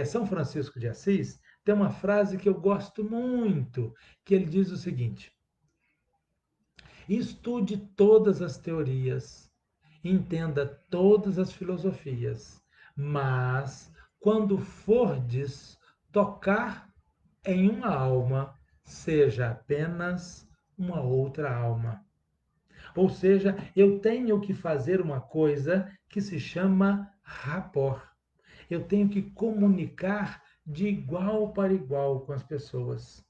São Francisco de Assis tem uma frase que eu gosto muito, que ele diz o seguinte: estude todas as teorias, entenda todas as filosofias, mas quando fordes tocar em uma alma, seja apenas uma outra alma. Ou seja, eu tenho que fazer uma coisa que se chama rapport. Eu tenho que comunicar de igual para igual com as pessoas.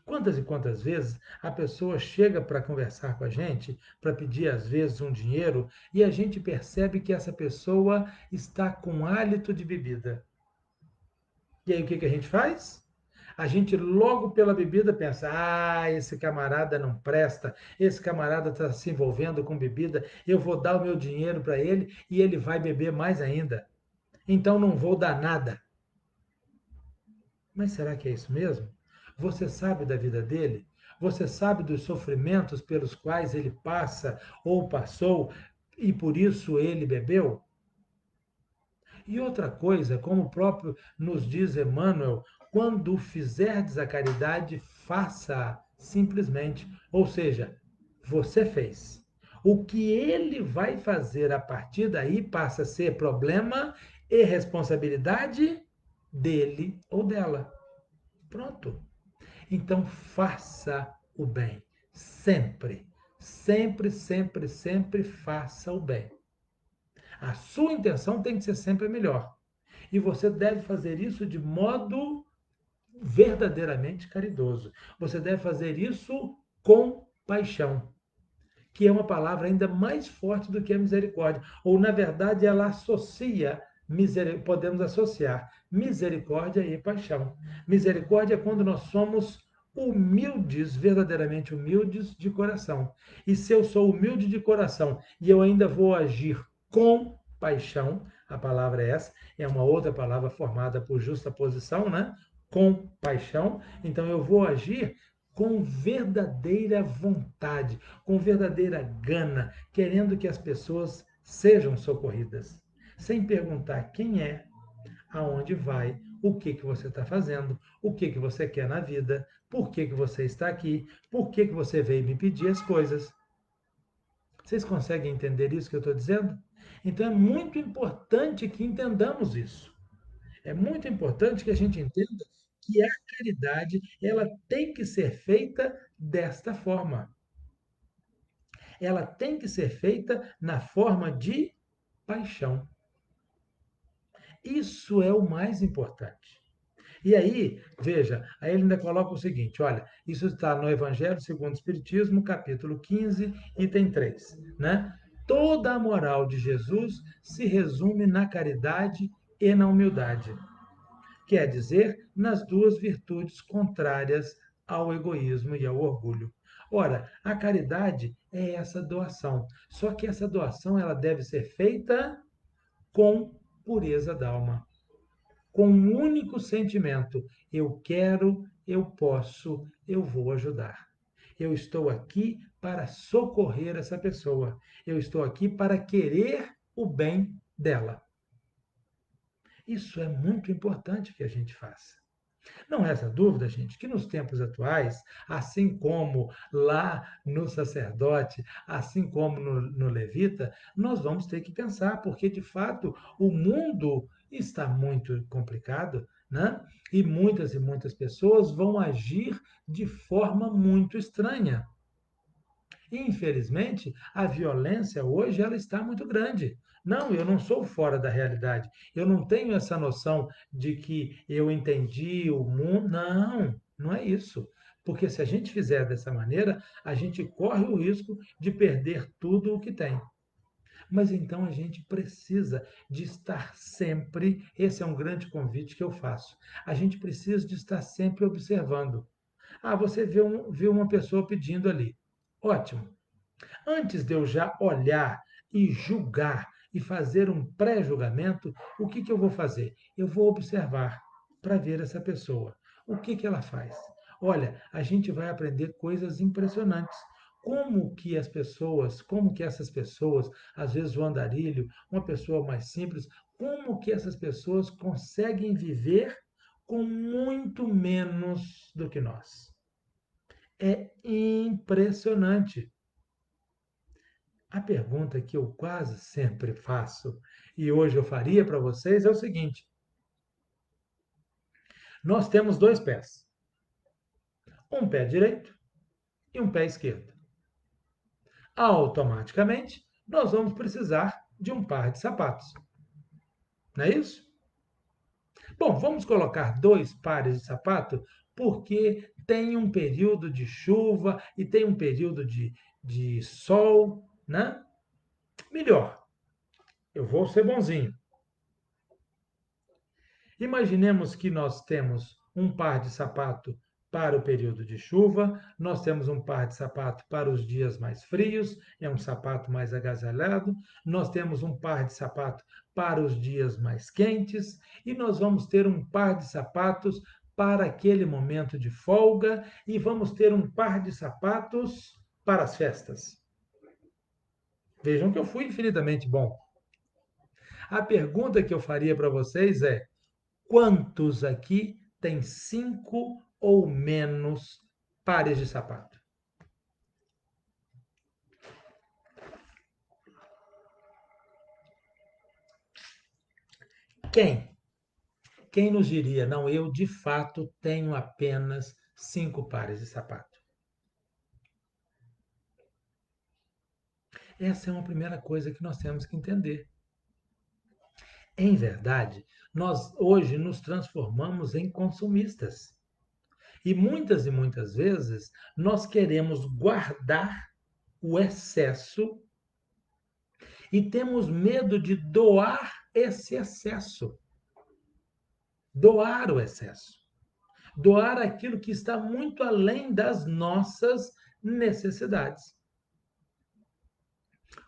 Quantas e quantas vezes a pessoa chega para conversar com a gente, para pedir às vezes um dinheiro, e a gente percebe que essa pessoa está com hálito de bebida. E aí o que a gente faz? A gente logo pela bebida pensa: ah, esse camarada não presta, esse camarada está se envolvendo com bebida, eu vou dar o meu dinheiro para ele e ele vai beber mais ainda. Então não vou dar nada. Mas será que é isso mesmo? Você sabe da vida dele? Você sabe dos sofrimentos pelos quais ele passa ou passou e por isso ele bebeu? E outra coisa, como o próprio nos diz Emmanuel, quando fizerdes a caridade, faça simplesmente. Ou seja, você fez. O que ele vai fazer a partir daí passa a ser problema e responsabilidade dele ou dela. Pronto. Então faça o bem. Sempre. Sempre, sempre, sempre faça o bem. A sua intenção tem que ser sempre a melhor. E você deve fazer isso de modo verdadeiramente caridoso. Você deve fazer isso com paixão, que é uma palavra ainda mais forte do que a misericórdia. Ou, na verdade, ela associa, podemos associar misericórdia e paixão. Misericórdia é quando nós somos humildes, verdadeiramente humildes de coração. E se eu sou humilde de coração e eu ainda vou agir com paixão, a palavra é essa, é uma outra palavra formada por justa posição, né? Com paixão, então eu vou agir com verdadeira vontade, com verdadeira gana, querendo que as pessoas sejam socorridas. sem perguntar quem é, aonde vai, o que que você está fazendo, o que que você quer na vida, por que que você está aqui, por que que você veio me pedir as coisas. Vocês conseguem entender isso que eu estou dizendo? Então é muito importante que entendamos isso. É muito importante que a gente entenda que a caridade ela tem que ser feita desta forma. Ela tem que ser feita na forma de paixão. Isso é o mais importante. E aí, veja, aí ele ainda coloca o seguinte: olha, isso está no Evangelho segundo o Espiritismo, capítulo 15, item 3, né? Toda a moral de Jesus se resume na caridade e na humildade, quer dizer, nas duas virtudes contrárias ao egoísmo e ao orgulho. Ora, a caridade é essa doação, só que essa doação ela deve ser feita com pureza d'alma, com um único sentimento: eu quero, eu posso, eu vou ajudar. Eu estou aqui para socorrer essa pessoa. Eu estou aqui para querer o bem dela. Isso é muito importante que a gente faça. Não resta dúvida, gente, que nos tempos atuais, assim como lá no sacerdote, assim como no levita, nós vamos ter que pensar, porque de fato o mundo está muito complicado, né? E muitas pessoas vão agir de forma muito estranha. Infelizmente, a violência hoje ela está muito grande. Não, eu não sou fora da realidade. Eu não tenho essa noção de que eu entendi o mundo. Não, não é isso. Porque se a gente fizer dessa maneira, a gente corre o risco de perder tudo o que tem. Mas então a gente precisa de estar sempre, esse é um grande convite que eu faço. A gente precisa de estar sempre observando. Ah, você viu uma pessoa pedindo ali. Ótimo. Antes de eu já olhar e julgar e fazer um pré-julgamento, o que que eu vou fazer? Eu vou observar para ver essa pessoa. O que que ela faz? Olha, a gente vai aprender coisas impressionantes. Como que essas pessoas, às vezes o andarilho, uma pessoa mais simples, como que essas pessoas conseguem viver com muito menos do que nós? É impressionante. A pergunta que eu quase sempre faço, e hoje eu faria para vocês, é o seguinte: nós temos dois pés, um pé direito e um pé esquerdo. Automaticamente, nós vamos precisar de um par de sapatos, não é isso? Bom, vamos colocar dois pares de sapato porque tem um período de chuva e tem um período de sol, né? Melhor, eu vou ser bonzinho. Imaginemos que nós temos um par de sapato para o período de chuva, nós temos um par de sapato para os dias mais frios, é um sapato mais agasalhado, nós temos um par de sapato para os dias mais quentes e nós vamos ter um par de sapatos para aquele momento de folga e vamos ter um par de sapatos para as festas. Vejam que eu fui infinitamente bom. A pergunta que eu faria para vocês é: quantos aqui têm 5 ou menos pares de sapato? Quem? Quem nos diria, não, eu de fato tenho apenas 5 pares de sapato? Essa é uma primeira coisa que nós temos que entender. Em verdade, nós hoje nos transformamos em consumistas. E muitas vezes nós queremos guardar o excesso e temos medo de doar esse excesso. Doar o excesso. Doar aquilo que está muito além das nossas necessidades.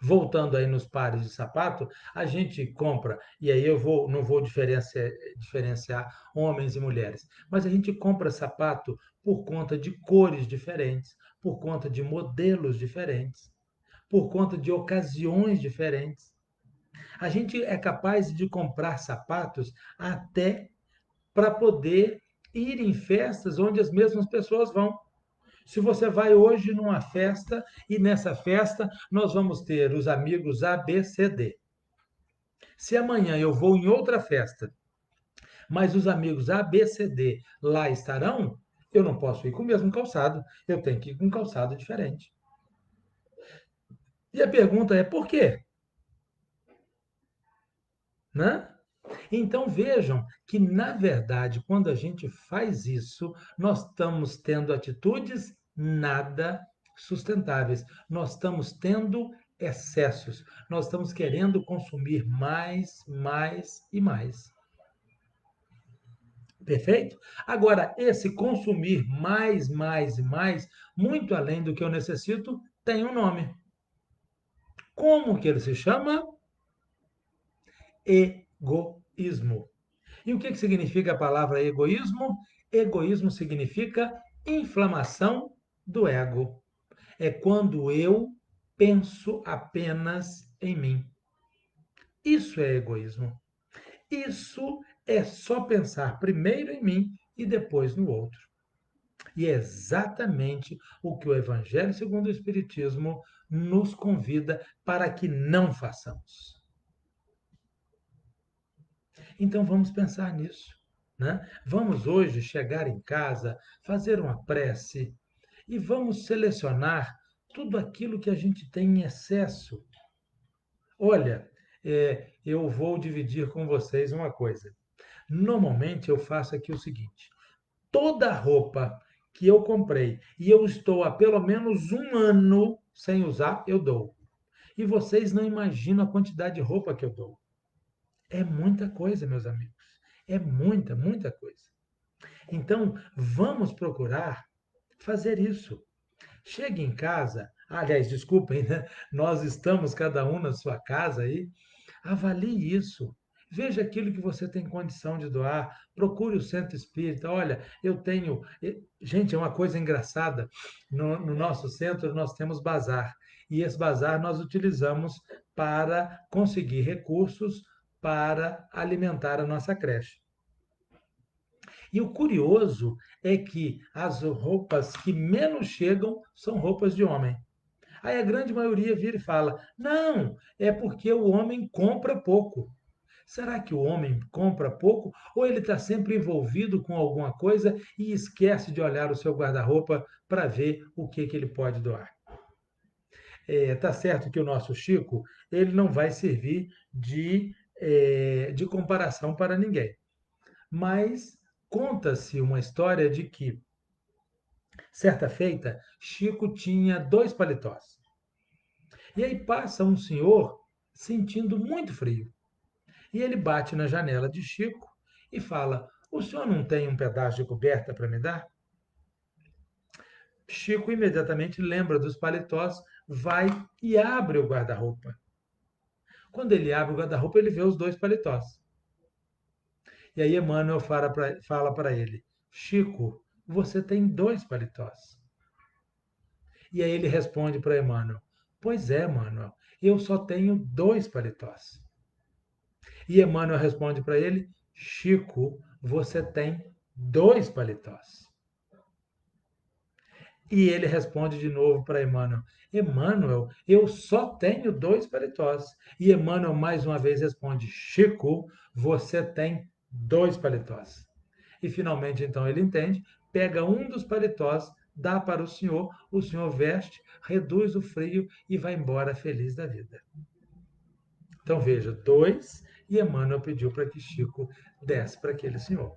Voltando aí nos pares de sapato, a gente compra, e aí não vou diferenciar homens e mulheres, mas a gente compra sapato por conta de cores diferentes, por conta de modelos diferentes, por conta de ocasiões diferentes. A gente é capaz de comprar sapatos até para poder ir em festas onde as mesmas pessoas vão. Se você vai hoje numa festa e nessa festa nós vamos ter os amigos A, B, C, D. Se amanhã eu vou em outra festa, mas os amigos A, B, C, D lá estarão, eu não posso ir com o mesmo calçado, eu tenho que ir com um calçado diferente. E a pergunta é por quê? Né? Então vejam que, na verdade, quando a gente faz isso, nós estamos tendo atitudes nada sustentáveis. Nós estamos tendo excessos. Nós estamos querendo consumir mais, mais e mais. Perfeito? Agora, esse consumir mais, mais e mais, muito além do que eu necessito, tem um nome. Como que ele se chama? Egoísmo. E o que significa a palavra egoísmo? Egoísmo significa inflamação do ego. É quando eu penso apenas em mim. Isso é egoísmo. Isso é só pensar primeiro em mim e depois no outro. E é exatamente o que o Evangelho segundo o Espiritismo nos convida para que não façamos. Então vamos pensar nisso. Né? Vamos hoje chegar em casa, fazer uma prece e vamos selecionar tudo aquilo que a gente tem em excesso. Olha, eu vou dividir com vocês uma coisa. Normalmente eu faço aqui o seguinte: toda roupa que eu comprei e eu estou há pelo menos um ano sem usar, eu dou. E vocês não imaginam a quantidade de roupa que eu dou. É muita coisa, meus amigos. É muita, muita coisa. Então, vamos procurar fazer isso. Chegue em casa, aliás, desculpem, né? Nós estamos cada um na sua casa aí. Avalie isso. Veja aquilo que você tem condição de doar. Procure o centro espírita. Olha, eu tenho. Gente, é uma coisa engraçada. No nosso centro, nós temos bazar. E esse bazar nós utilizamos para conseguir recursos para alimentar a nossa creche. E o curioso é que as roupas que menos chegam são roupas de homem. Aí a grande maioria vira e fala: não, é porque o homem compra pouco. Será que o homem compra pouco ou ele está sempre envolvido com alguma coisa e esquece de olhar o seu guarda-roupa para ver o que ele pode doar? Tá certo que o nosso Chico ele não vai servir de comparação para ninguém, mas conta-se uma história de que certa feita, Chico tinha dois paletós. E aí passa um senhor sentindo muito frio. E ele bate na janela de Chico e fala: o senhor não tem um pedaço de coberta para me dar? Chico imediatamente lembra dos paletós, vai e abre o guarda-roupa. Quando ele abre o guarda-roupa, ele vê os dois paletós. E aí Emmanuel fala para ele: Chico, você tem dois paletós. E aí ele responde para Emmanuel: pois é, Emmanuel, eu só tenho dois paletós. E Emmanuel responde para ele: Chico, você tem dois paletós. E ele responde de novo para Emmanuel: Emmanuel, eu só tenho dois paletós. E Emmanuel mais uma vez responde: Chico, você tem dois paletós. E finalmente então ele entende, pega um dos paletós, dá para o senhor veste, reduz o frio e vai embora feliz da vida. Então veja, dois, e Emmanuel pediu para que Chico desse para aquele senhor.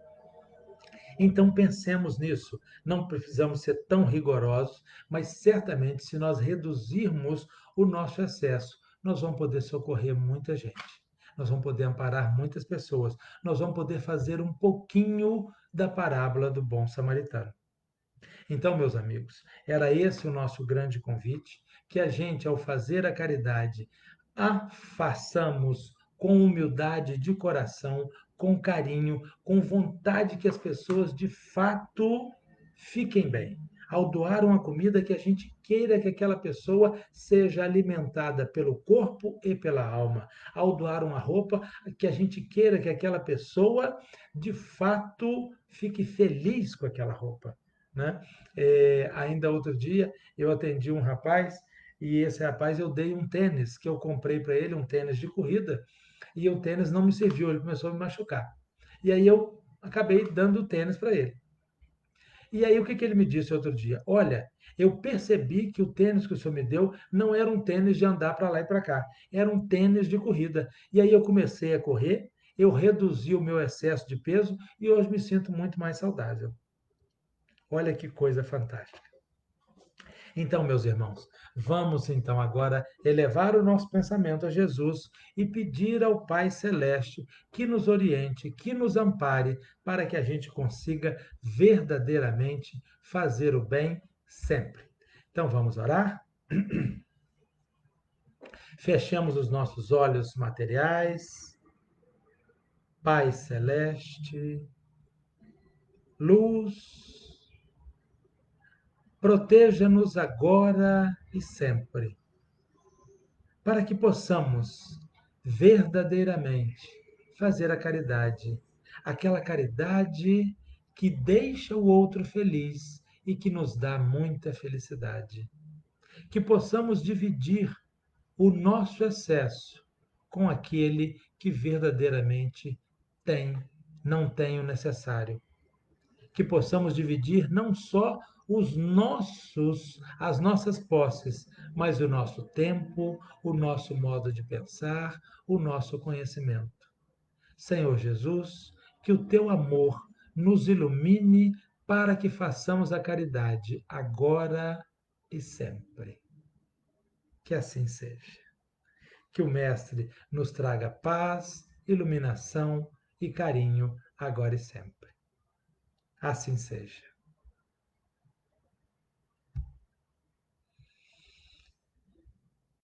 Então pensemos nisso. Não precisamos ser tão rigorosos, mas certamente se nós reduzirmos o nosso excesso, nós vamos poder socorrer muita gente. Nós vamos poder amparar muitas pessoas. Nós vamos poder fazer um pouquinho da parábola do bom samaritano. Então, meus amigos, era esse o nosso grande convite, que a gente, ao fazer a caridade, a façamos com humildade de coração, com carinho, com vontade que as pessoas de fato fiquem bem. ao doar uma comida que a gente queira que aquela pessoa seja alimentada pelo corpo e pela alma, ao doar uma roupa que a gente queira que aquela pessoa de fato fique feliz com aquela roupa, né? Ainda outro dia eu atendi um rapaz e esse rapaz eu dei um tênis que eu comprei para ele, um tênis de corrida, e o tênis não me serviu, ele começou a me machucar. E aí eu acabei dando o tênis para ele. E aí o que, que ele me disse outro dia? Olha, eu percebi que o tênis que o senhor me deu não era um tênis de andar para lá e para cá, era um tênis de corrida. E aí eu comecei a correr, eu reduzi o meu excesso de peso e hoje me sinto muito mais saudável. Olha que coisa fantástica. Então, meus irmãos, vamos então agora elevar o nosso pensamento a Jesus e pedir ao Pai Celeste que nos oriente, que nos ampare, para que a gente consiga verdadeiramente fazer o bem sempre. Então, vamos orar? Fechamos os nossos olhos materiais. Pai Celeste, luz, proteja-nos agora e sempre, para que possamos verdadeiramente fazer a caridade, aquela caridade que deixa o outro feliz e que nos dá muita felicidade. Que possamos dividir o nosso excesso com aquele que verdadeiramente tem, não tem o necessário. Que possamos dividir não só as nossas posses, mas o nosso tempo, o nosso modo de pensar, o nosso conhecimento. Senhor Jesus, que o teu amor nos ilumine para que façamos a caridade agora e sempre. Que assim seja. Que o Mestre nos traga paz, iluminação e carinho agora e sempre. Assim seja.